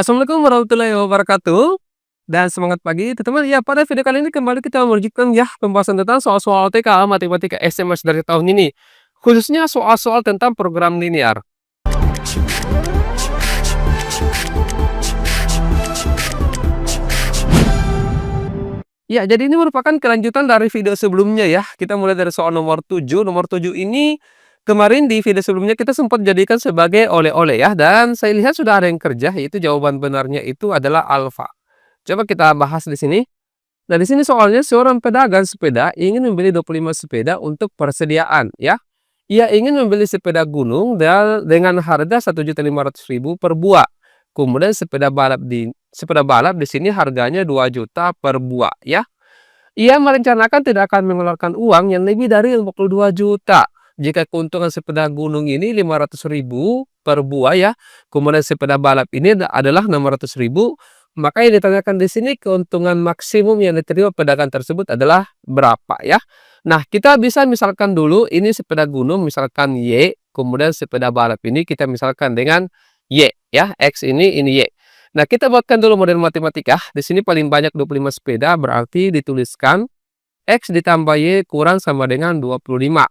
Assalamualaikum warahmatullahi wabarakatuh, dan semangat pagi teman-teman. Ya, pada video kali ini kembali kita melanjutkan ya pembahasan tentang soal-soal TK Matematika SMA dari tahun ini, khususnya soal-soal tentang program linear. Ya, jadi ini merupakan kelanjutan dari video sebelumnya ya. Kita mulai dari soal nomor 7. Nomor 7 ini kemarin di video sebelumnya kita sempat jadikan sebagai oleh-oleh ya, dan saya lihat sudah ada yang kerja, yaitu jawaban benarnya itu adalah alfa. Coba kita bahas di sini. Nah, di sini soalnya seorang pedagang sepeda ingin membeli 25 sepeda untuk persediaan ya. Ia ingin membeli sepeda gunung dengan harga 1.500.000 per buah. Kemudian sepeda balap di sini harganya 2 juta per buah ya. Ia merencanakan tidak akan mengeluarkan uang yang lebih dari 52 juta. Jika keuntungan sepeda gunung ini 500.000 per buah ya. Kemudian sepeda balap ini adalah 600.000. Maka yang ditanyakan di sini keuntungan maksimum yang diterima pedagang tersebut adalah berapa ya. Nah, kita bisa misalkan dulu ini sepeda gunung misalkan Y, kemudian sepeda balap ini kita misalkan dengan Y ya, X ini Y. Nah, kita buatkan dulu model matematika. Di sini paling banyak 25 sepeda, berarti dituliskan X ditambah Y kurang sama dengan 25.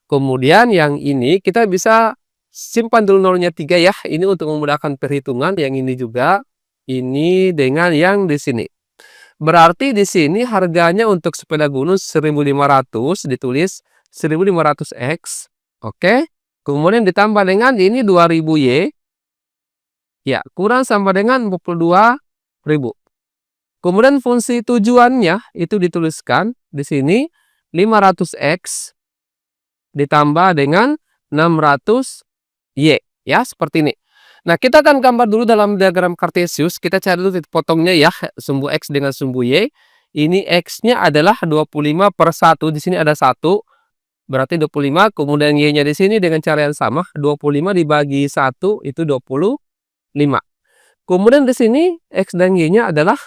Kemudian yang ini kita bisa simpan dulu nolnya 3 ya. Ini untuk memudahkan perhitungan. Yang ini juga. Ini dengan yang di sini. Berarti di sini harganya untuk sepeda gunung 1.500 ditulis 1.500X. Oke. Kemudian ditambah dengan ini 2.000Y. Ya, kurang sama dengan 42.000. Kemudian fungsi tujuannya itu dituliskan di sini 500X ditambah dengan 600Y. Ya, seperti ini. Nah, kita akan gambar dulu dalam diagram Kartesius. Kita cari dulu titik potongnya ya, sumbu X dengan sumbu Y. Ini X-nya adalah 25 per 1. Di sini ada 1. Berarti 25. Kemudian Y-nya di sini dengan cara yang sama. 25 dibagi 1 itu 25. Kemudian di sini X dan Y-nya adalah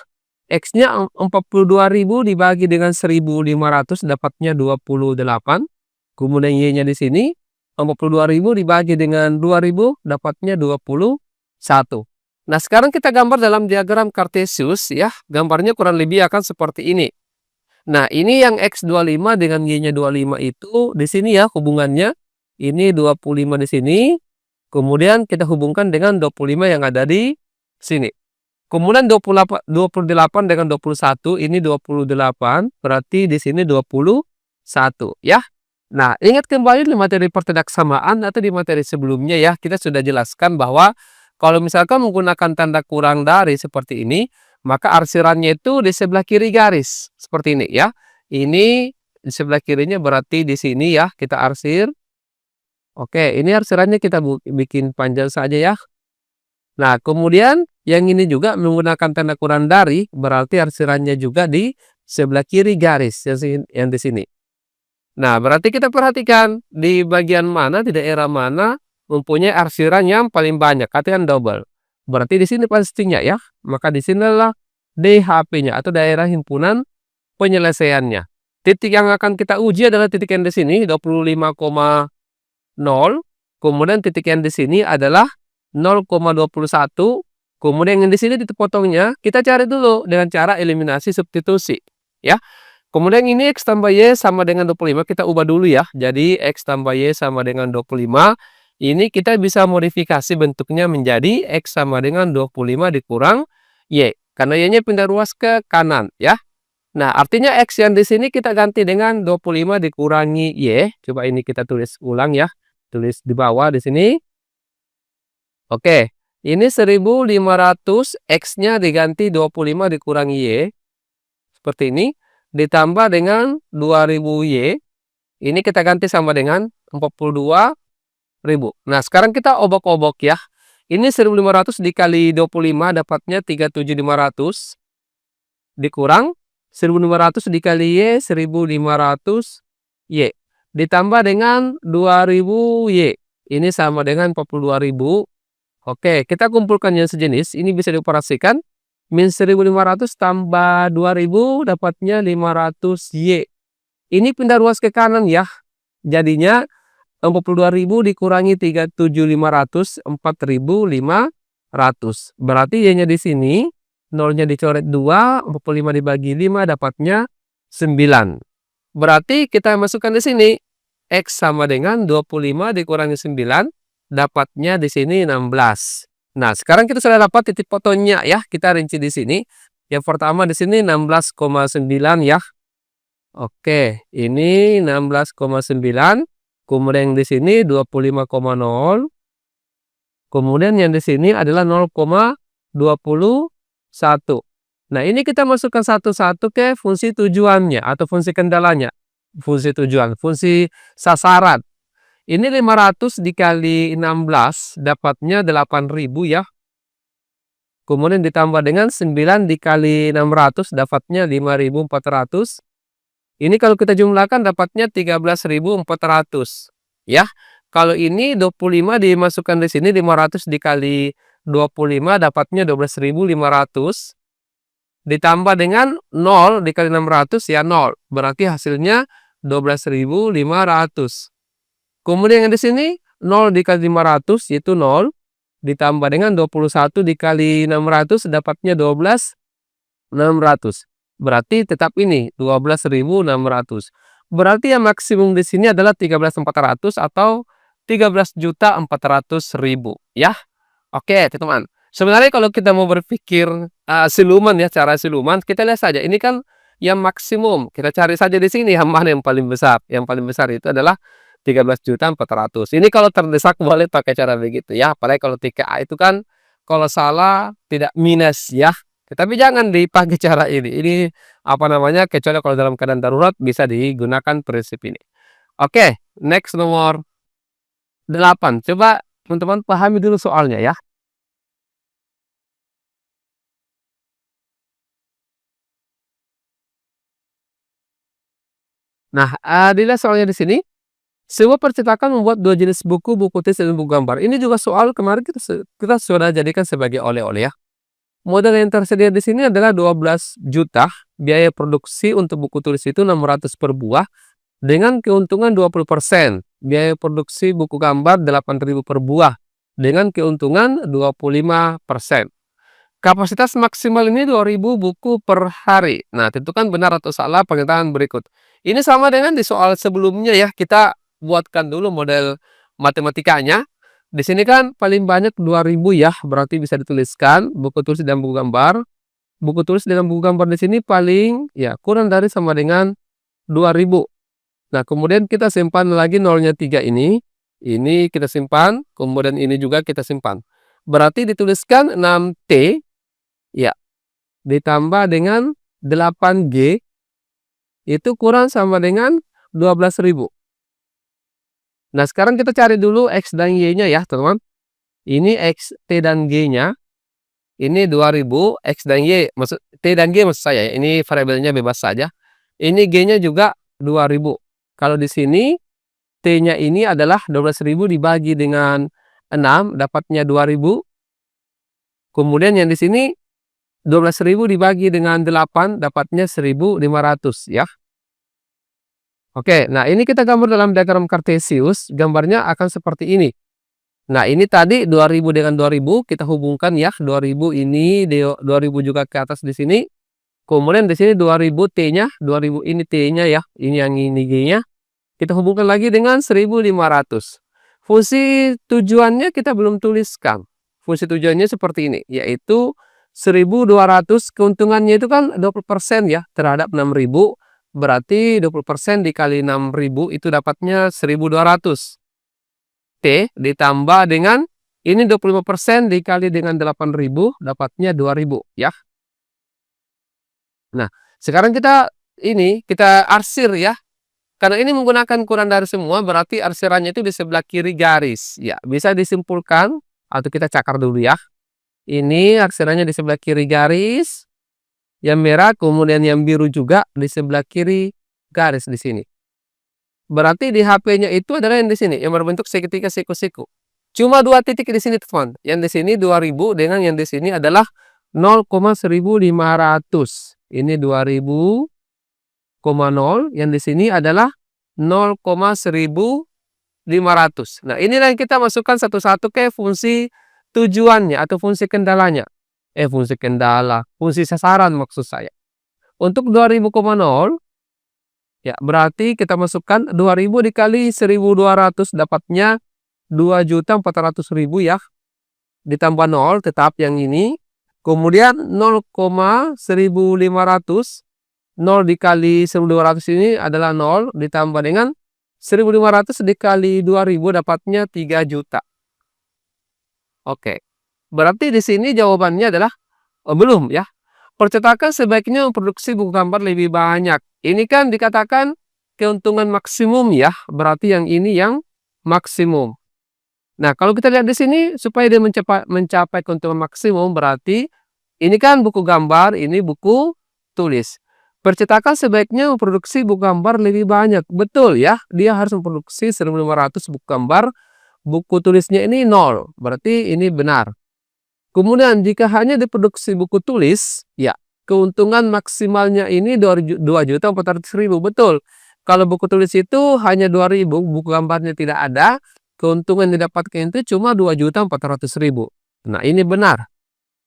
X-nya 42.000 dibagi dengan 1.500 dapatnya 28. Kemudian Y-nya di sini 42.000 dibagi dengan 2.000 dapatnya 21. Nah, sekarang kita gambar dalam diagram Kartesius ya. Gambarnya kurang lebih akan seperti ini. Nah, ini yang X25 dengan Y-nya 25 itu di sini ya hubungannya. Ini 25 di sini. Kemudian kita hubungkan dengan 25 yang ada di sini. Kemudian 28 dengan 21 ini 28, berarti di sini 21 ya. Nah, ingat kembali di materi pertidaksamaan atau di materi sebelumnya ya, kita sudah jelaskan bahwa kalau misalkan menggunakan tanda kurang dari seperti ini, maka arsirannya itu di sebelah kiri garis, seperti ini ya. Ini di sebelah kirinya berarti di sini ya, kita arsir. Oke, ini arsirannya kita bikin panjang saja ya. Nah, kemudian yang ini juga menggunakan tanda kurang dari, berarti arsirannya juga di sebelah kiri garis yang di sini. Nah, berarti kita perhatikan di bagian mana, di daerah mana mempunyai arsiran yang paling banyak, artinya double. Berarti di sini pastinya ya, maka di sinilah DHP-nya atau daerah himpunan penyelesaiannya. Titik yang akan kita uji adalah titik yang di sini 25,0, kemudian titik yang di sini adalah 0,21, kemudian yang di sini titik potongnya kita cari dulu dengan cara eliminasi substitusi ya. Kemudian ini X tambah Y sama dengan 25, kita ubah dulu ya. Jadi X tambah Y sama dengan 25. Ini kita bisa modifikasi bentuknya menjadi X sama dengan 25 dikurang Y. Karena Y-nya pindah ruas ke kanan ya. Nah, artinya X yang di sini kita ganti dengan 25 dikurangi Y. Coba ini kita tulis ulang ya. Tulis di bawah di sini. Oke, ini 1.500, X-nya diganti 25 dikurangi Y. Seperti ini. Ditambah dengan 2.000Y, ini kita ganti sama dengan 42.000. Nah, sekarang kita obok-obok ya. Ini 1.500 dikali 25 dapatnya 3.700 dikurang 1.500 dikali Y 1.500Y ditambah dengan 2.000Y. Ini sama dengan 42.000. Oke, kita kumpulkan yang sejenis. Ini bisa dioperasikan. Min 1.500 tambah 2.000 dapatnya 500Y. Ini pindah ruas ke kanan ya. Jadinya 42.000 dikurangi 3.700, 4.050. Berarti Y-nya di sini, nolnya dicoret 2, 45 dibagi 5 dapatnya 9. Berarti kita masukkan di sini, X sama dengan 25 dikurangi 9, dapatnya di sini 16. Nah, sekarang kita sudah dapat titik fotonya ya, kita rinci di sini. Yang pertama di sini 16,9 ya. Oke, ini 16,9. Kemudian di sini 25,0. Kemudian yang di sini adalah 0,21. Nah, ini kita masukkan satu-satu ke fungsi tujuannya atau fungsi kendalanya. Fungsi tujuan, fungsi sasaran. Ini 500 dikali 16 dapatnya 8.000 ya. Kemudian ditambah dengan 9 dikali 600 dapatnya 5.400. Ini kalau kita jumlahkan dapatnya 13.400 ya. Kalau ini 25 dimasukkan di sini, 500 dikali 25 dapatnya 12.500. Ditambah dengan 0 dikali 600 ya 0. Berarti hasilnya 12.500. Kemudian yang di sini 0 dikali 500 yaitu 0. Ditambah dengan 21 dikali 600 dapatnya 12.600. Berarti tetap ini 12.600. Berarti yang maksimum di sini adalah 13.400 atau 13.400.000 ya. Oke, teman-teman. Sebenarnya kalau kita mau berpikir siluman ya, cara siluman, kita lihat saja. Ini kan yang maksimum. Kita cari saja di sini yang mana yang paling besar. Yang paling besar itu adalah 13.400. Ini kalau terdesak boleh pakai cara begitu ya. Apalagi kalau TKA itu kan kalau salah tidak minus ya. Tapi jangan dipakai cara ini. Ini apa namanya? Kecuali kalau dalam keadaan darurat bisa digunakan prinsip ini. Oke, next nomor 8. Coba teman-teman pahami dulu soalnya ya. Nah, dilihat soalnya di sini. Sebuah percetakan membuat 2 jenis buku teks dan buku gambar. Ini juga soal kemarin kita sudah jadikan sebagai oleh-oleh ya. Modal yang tersedia di sini adalah 12 juta. Biaya produksi untuk buku tulis itu 600 per buah dengan keuntungan 20%. Biaya produksi buku gambar 8.000 per buah dengan keuntungan 25%. Kapasitas maksimal ini 2.000 buku per hari. Nah, tentukan benar atau salah pernyataan berikut. Ini sama dengan di soal sebelumnya ya. Kita buatkan dulu model matematikanya. Di sini kan paling banyak 2.000 ya. Berarti bisa dituliskan buku tulis dan buku gambar. Buku tulis dengan buku gambar di sini paling ya kurang dari sama dengan 2.000. Nah, kemudian kita simpan lagi nolnya 3 ini. Ini kita simpan. Kemudian ini juga kita simpan. Berarti dituliskan 6T. Ya, ditambah dengan 8G itu kurang sama dengan 12.000. Nah, sekarang kita cari dulu X dan Y-nya ya, teman-teman. Ini X, T, dan G-nya. Ini 2.000, X dan Y, T dan G maksud saya. Ini variabelnya bebas saja. Ini G-nya juga 2.000. Kalau di sini, T-nya ini adalah 12.000 dibagi dengan 6, dapatnya 2.000. Kemudian yang di sini, 12.000 dibagi dengan 8 dapatnya 1.500 ya. Oke, nah ini kita gambar dalam diagram kartesius, gambarnya akan seperti ini. Nah, ini tadi 2.000 dengan 2.000 kita hubungkan ya, 2.000 ini 2.000 juga ke atas di sini. Kemudian di sini 2.000 T-nya, 2.000 ini T-nya ya, ini yang ini G-nya. Kita hubungkan lagi dengan 1.500. Fungsi tujuannya kita belum tuliskan. Fungsi tujuannya seperti ini, yaitu 1.200 keuntungannya itu kan 20% ya terhadap 6.000. Berarti 20% dikali 6.000 itu dapatnya 1.200. T ditambah dengan ini 25% dikali dengan 8.000 dapatnya 2.000 ya. Nah, sekarang kita arsir ya. Karena ini menggunakan kurang dari semua, berarti arsirannya itu di sebelah kiri garis. Ya, bisa disimpulkan atau kita cakar dulu ya. Ini arsirannya di sebelah kiri garis. Yang merah, kemudian yang biru juga di sebelah kiri garis di sini. Berarti di HP-nya itu adalah yang di sini, yang berbentuk segitiga siku-siku. Cuma 2 titik di sini, teman. Yang di sini 2.000 dengan yang di sini adalah 0,1.500. Ini 2.000. 0, yang di sini adalah 0,1.500. Nah, inilah yang kita masukkan satu-satu ke fungsi tujuannya atau fungsi kendalanya. Fungsi kendala, fungsi sasaran maksud saya. Untuk 2000,0 ya berarti kita masukkan 2000 dikali 1200 dapatnya 2.400.000 ya. Ditambah 0 tetap yang ini. Kemudian 0,1500, 0 dikali 1200 ini adalah 0 ditambah dengan 1500 dikali 2000 dapatnya 3 juta. Oke. Berarti di sini jawabannya adalah belum ya. Percetakan sebaiknya memproduksi buku gambar lebih banyak. Ini kan dikatakan keuntungan maksimum ya. Berarti yang ini yang maksimum. Nah, kalau kita lihat di sini supaya dia mencapai keuntungan maksimum berarti ini kan buku gambar, ini buku tulis. Percetakan sebaiknya memproduksi buku gambar lebih banyak. Betul ya, dia harus memproduksi 1.500 buku gambar. Buku tulisnya ini 0, berarti ini benar. Kemudian jika hanya diproduksi buku tulis, ya keuntungan maksimalnya ini 2.400.000. Betul. Kalau buku tulis itu hanya 2.000, buku gambarnya tidak ada, keuntungan yang didapatkan itu cuma 2.400.000. Nah, ini benar.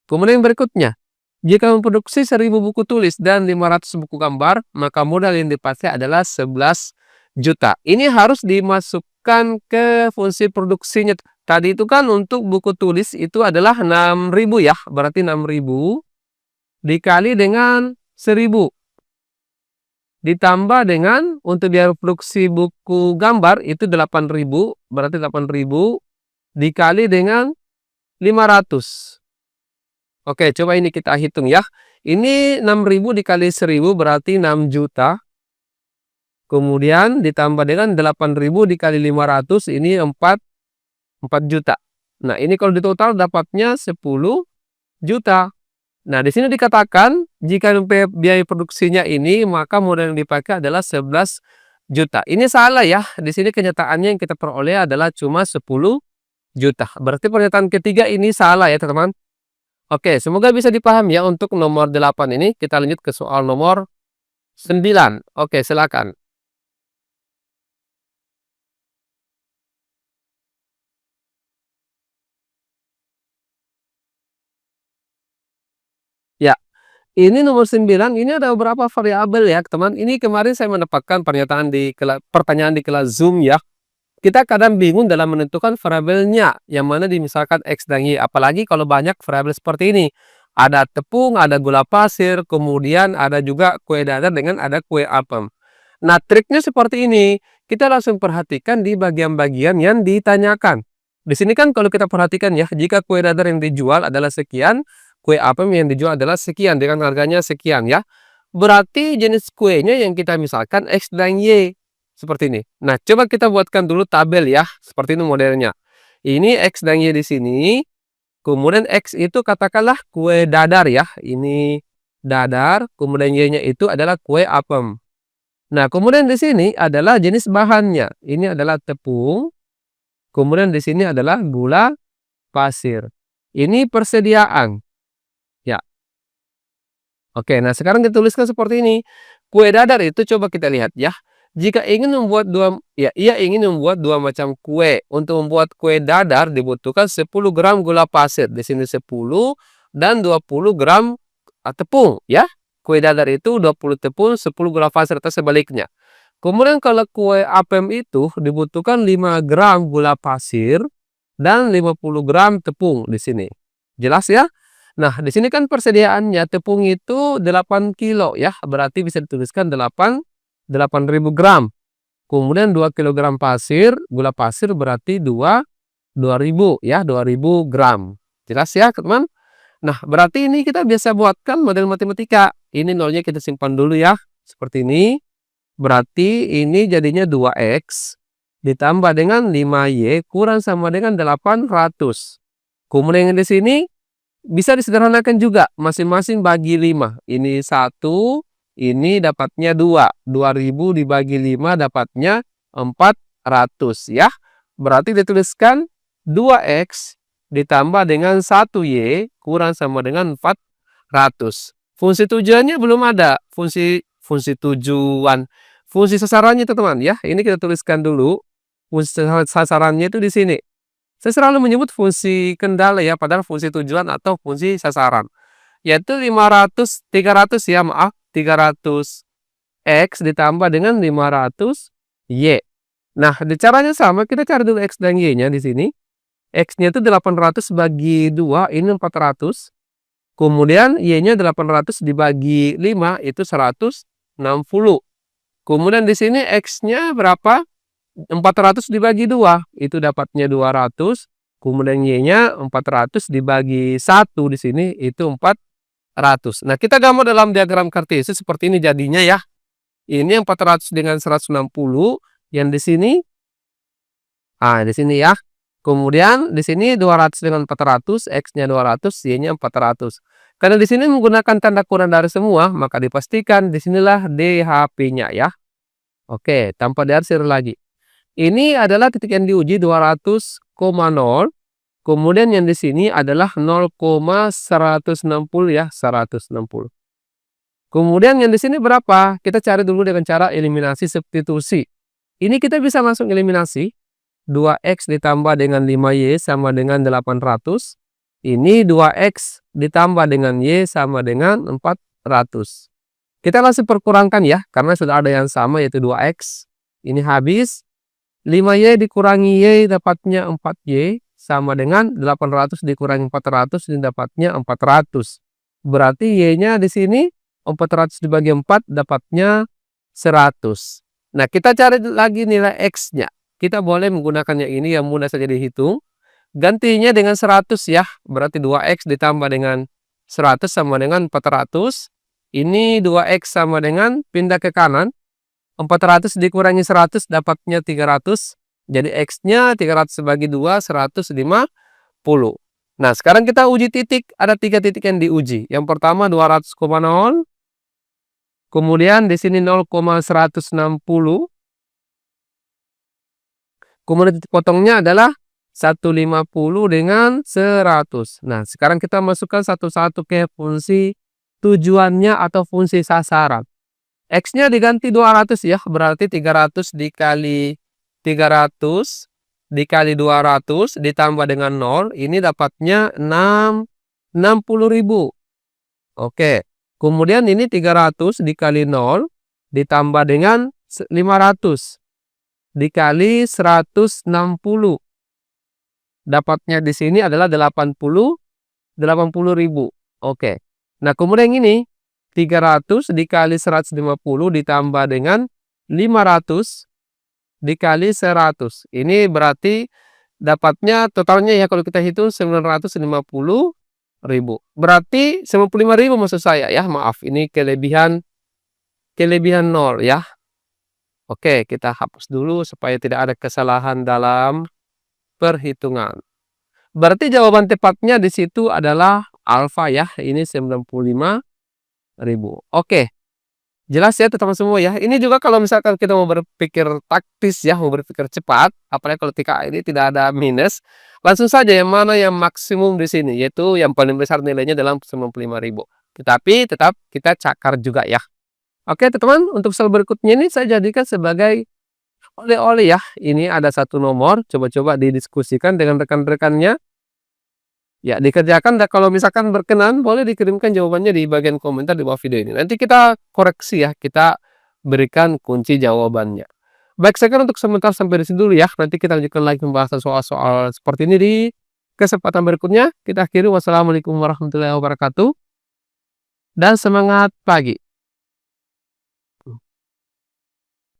Kemudian yang berikutnya, jika memproduksi 1.000 buku tulis dan 500 buku gambar, maka modal yang dipakai adalah 11 juta. Ini harus dimasukkan ke fungsi produksinya. Tadi itu kan untuk buku tulis itu adalah 6.000 ya, berarti 6.000 dikali dengan 1.000. Ditambah dengan untuk biaya produksi buku gambar itu 8.000, berarti 8.000 dikali dengan 500. Oke, coba ini kita hitung ya. Ini 6.000 dikali 1.000 berarti 6 juta. Kemudian ditambah dengan 8.000 dikali 500 ini 4 juta. Nah, ini kalau ditotal dapatnya 10 juta. Nah, di sini dikatakan jika biaya produksinya ini maka modal yang dipakai adalah 11 juta. Ini salah ya. Di sini kenyataannya yang kita peroleh adalah cuma 10 juta. Berarti pernyataan ketiga ini salah ya, teman-teman. Oke, semoga bisa dipahami ya untuk nomor 8 ini. Kita lanjut ke soal nomor 9. Oke, silakan. Ya. Ini nomor 9, ini ada beberapa variabel ya, teman. Ini kemarin saya mendapatkan pertanyaan di kelas Zoom ya. Kita kadang bingung dalam menentukan variabelnya, yang mana misalkan X dan Y. Apalagi kalau banyak variabel seperti ini. Ada tepung, ada gula pasir, kemudian ada juga kue dadar dengan ada kue apem. Nah, triknya seperti ini. Kita langsung perhatikan di bagian-bagian yang ditanyakan. Di sini kan kalau kita perhatikan ya, jika kue dadar yang dijual adalah sekian, kue apem yang dijual adalah sekian dengan harganya sekian ya. Berarti jenis kuenya yang kita misalkan X dan Y seperti ini. Nah, coba kita buatkan dulu tabel ya, seperti ini modelnya. Ini X dan Y di sini. Kemudian X itu katakanlah kue dadar ya. Ini dadar, kemudian Y-nya itu adalah kue apem. Nah, kemudian di sini adalah jenis bahannya. Ini adalah tepung. Kemudian di sini adalah gula pasir. Ini persediaan. Ya. Oke, nah sekarang kita tuliskan seperti ini. Kue dadar itu coba kita lihat ya. Jika ingin membuat ia ingin membuat dua macam kue. Untuk membuat kue dadar dibutuhkan 10 gram gula pasir. Di sini 10 dan 20 gram tepung ya. Kue dadar itu 20 tepung, 10 gula pasir atau sebaliknya. Kemudian kalau kue apem itu dibutuhkan 5 gram gula pasir dan 50 gram tepung di sini. Jelas ya? Nah, di sini kan persediaannya tepung itu 8 kilo ya. Berarti bisa dituliskan 8.000 gram. Kemudian 2 kg pasir, gula pasir berarti 2.000 ya, 2.000 gram. Jelas ya, teman? Nah, berarti ini kita biasa buatkan model matematika. Ini nolnya kita simpan dulu ya, seperti ini. Berarti ini jadinya 2X ditambah dengan 5Y kurang sama dengan 800. Kemudian yang di sini bisa disederhanakan juga, masing-masing bagi 5. Ini 1, ini dapatnya 2. 2.000 dibagi 5 dapatnya 400 ya. Berarti dituliskan 2X ditambah dengan 1Y kurang sama dengan 400. Fungsi tujuannya belum ada. Fungsi tujuan. Fungsi sasarannya teman-teman ya. Ini kita tuliskan dulu. Fungsi sasarannya itu di sini. Saya selalu menyebut fungsi kendala ya, padahal fungsi tujuan atau fungsi sasaran. Yaitu 300 ya maaf, 300 X ditambah dengan 500 Y. Nah, caranya sama, kita cari dulu X dan Y-nya di sini. X-nya itu 800 bagi 2, ini 400. Kemudian Y-nya 800 dibagi 5, itu 160. Kemudian di sini X-nya berapa? 400 dibagi 2, itu dapatnya 200. Kemudian Y-nya 400 dibagi 1 di sini, itu 400. Nah, kita gambar dalam diagram kartesius seperti ini jadinya ya. Ini 400 dengan 160, yang di sini, di sini ya. Kemudian di sini 200 dengan 400, X-nya 200, Y-nya 400. Karena di sini menggunakan tanda kurang dari semua, maka dipastikan di sinilah DHP-nya ya. Oke, tanpa diarsir lagi. Ini adalah titik yang diuji 200,0. Kemudian yang di sini adalah 0,160 ya, 160. Kemudian yang di sini berapa? Kita cari dulu dengan cara eliminasi substitusi. Ini kita bisa langsung eliminasi. 2X ditambah dengan 5Y sama dengan 800. Ini 2X ditambah dengan Y sama dengan 400. Kita langsung perkurangkan ya, karena sudah ada yang sama yaitu 2X. Ini habis. 5Y dikurangi Y dapatnya 4Y sama dengan 800 dikurangi 400 ini dapatnya 400. Berarti Y-nya di sini 400 dibagi 4 dapatnya 100. Nah, kita cari lagi nilai X-nya. Kita boleh menggunakan yang ini yang mudah saja dihitung. Gantinya dengan 100 ya. Berarti 2X ditambah dengan 100 sama dengan 400. Ini 2X sama dengan pindah ke kanan. 400 dikurangi 100 dapatnya 300. Jadi X-nya 300 bagi 2, 150. Nah, sekarang kita uji titik. Ada 3 titik yang diuji. Yang pertama 200,0. Kemudian di sini 0,160. Kemudian titik potongnya adalah 150 dengan 100. Nah, sekarang kita masukkan satu-satu ke fungsi tujuannya atau fungsi sasaran. X-nya diganti 200 ya, berarti 300 dikali 300 dikali 200 ditambah dengan 0, ini dapatnya 60.000. Oke. Kemudian ini 300 dikali 0 ditambah dengan 500 dikali 160. Dapatnya di sini adalah 80.000. Oke. Nah, kemudian ini 300 dikali 150 ditambah dengan 500 dikali 100. Ini berarti dapatnya totalnya ya kalau kita hitung 950.000. Berarti 95.000 maksud saya ya, maaf ini kelebihan 0 ya. Oke, kita hapus dulu supaya tidak ada kesalahan dalam perhitungan. Berarti jawaban tepatnya di situ adalah alfa ya, ini 95.000. Oke. Jelas ya teman-teman semua ya. Ini juga kalau misalkan kita mau berpikir taktis ya, mau berpikir cepat, apalagi kalau ketika ini tidak ada minus, langsung saja yang mana yang maksimum di sini, yaitu yang paling besar nilainya dalam 95.000. Tetapi tetap kita cakar juga ya. Oke teman-teman, untuk sel berikutnya ini saya jadikan sebagai oleh-oleh ya. Ini ada satu nomor, coba-coba didiskusikan dengan rekan-rekannya. Ya, dikerjakan dan kalau misalkan berkenan boleh dikirimkan jawabannya di bagian komentar di bawah video ini. Nanti kita koreksi ya, kita berikan kunci jawabannya. Baik, saya kira untuk sementara sampai di sini dulu ya. Nanti kita lanjutkan lagi pembahasan soal-soal seperti ini di kesempatan berikutnya. Kita akhiri. Wassalamualaikum warahmatullahi wabarakatuh. Dan semangat pagi.